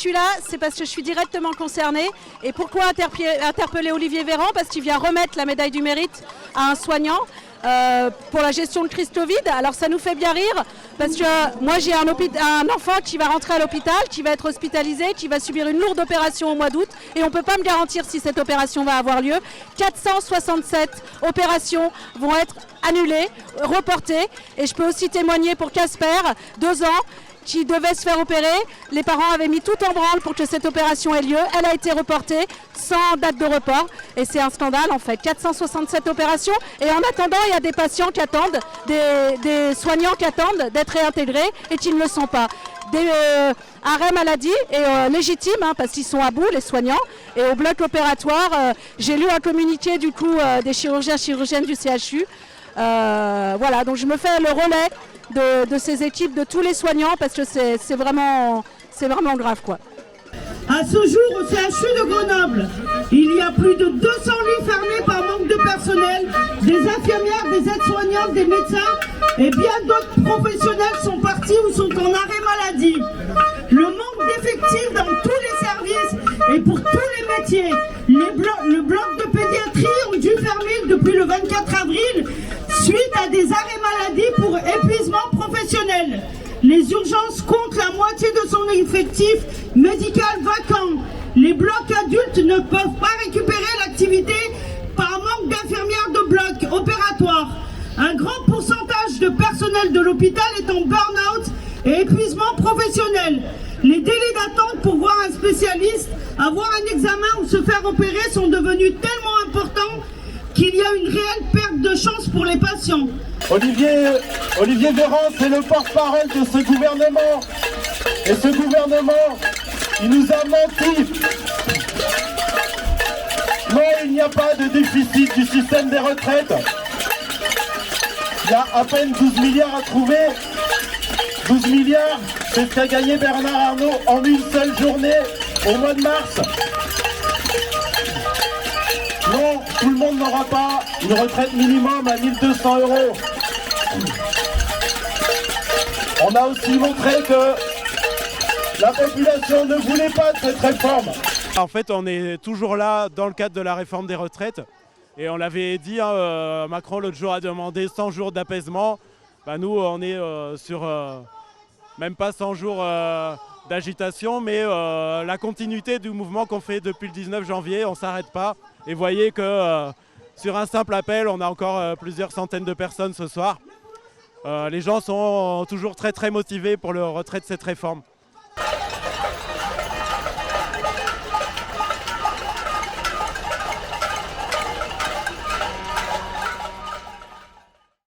suis là, c'est parce que je suis directement concernée. Et pourquoi interpeller Olivier Véran? Parce qu'il vient remettre la médaille du mérite à un soignant pour la gestion de crise Covid. Alors ça nous fait bien rire, parce que moi j'ai un enfant qui va rentrer à l'hôpital, qui va être hospitalisé, qui va subir une lourde opération au mois d'août, et on ne peut pas me garantir si cette opération va avoir lieu. 467 opérations vont être annulées, reportées, et je peux aussi témoigner pour Casper, 2 ans, qui devait se faire opérer. Les parents avaient mis tout en branle pour que cette opération ait lieu. Elle a été reportée sans date de report. Et c'est un scandale en fait. 467 opérations. Et en attendant, il y a des patients qui attendent, des soignants qui attendent d'être réintégrés et qui ne le sont pas. Des arrêts maladie et légitimes, hein, parce qu'ils sont à bout, les soignants. Et au bloc opératoire, j'ai lu un communiqué du coup des chirurgiennes du CHU. Voilà, donc je me fais le relais de ces équipes, de tous les soignants, parce que c'est vraiment grave quoi. À ce jour, au CHU de Grenoble, il y a plus de 200 lits fermés par manque de personnel. Des infirmières, des aides-soignantes, des médecins et bien d'autres professionnels sont partis ou sont en arrêt maladie. Le manque d'effectifs dans tous les services et pour tous les métiers. Le bloc de pédiatrie ont dû fermer depuis le 24 avril suite à des arrêts maladie pour épuisement professionnel. Les urgences comptent la moitié de son effectif médical vacant. Les blocs adultes ne peuvent pas récupérer l'activité par manque d'infirmières de bloc opératoire. Un grand pourcentage de personnel de l'hôpital est en burn-out et épuisement professionnel. Les délais d'attente pour voir un spécialiste, avoir un examen ou se faire opérer sont devenus tellement importants qu'il y a une réelle perte de chance pour les patients. Olivier Véran, c'est le porte-parole de ce gouvernement. Et ce gouvernement, il nous a menti. Non, il n'y a pas de déficit du système des retraites. Il y a à peine 12 milliards à trouver. 12 milliards, c'est ce qu'a gagné Bernard Arnault en une seule journée au mois de mars. Non, tout le monde n'aura pas une retraite minimum à 1 200 €. On a aussi montré que la population ne voulait pas de cette réforme. En fait, on est toujours là dans le cadre de la réforme des retraites. Et on l'avait dit, hein, Macron l'autre jour a demandé 100 jours d'apaisement. Bah, nous, on est sur même pas 100 jours d'agitation, mais la continuité du mouvement qu'on fait depuis le 19 janvier, on ne s'arrête pas. Et voyez que sur un simple appel, on a encore plusieurs centaines de personnes ce soir. Les gens sont toujours très motivés pour le retrait de cette réforme.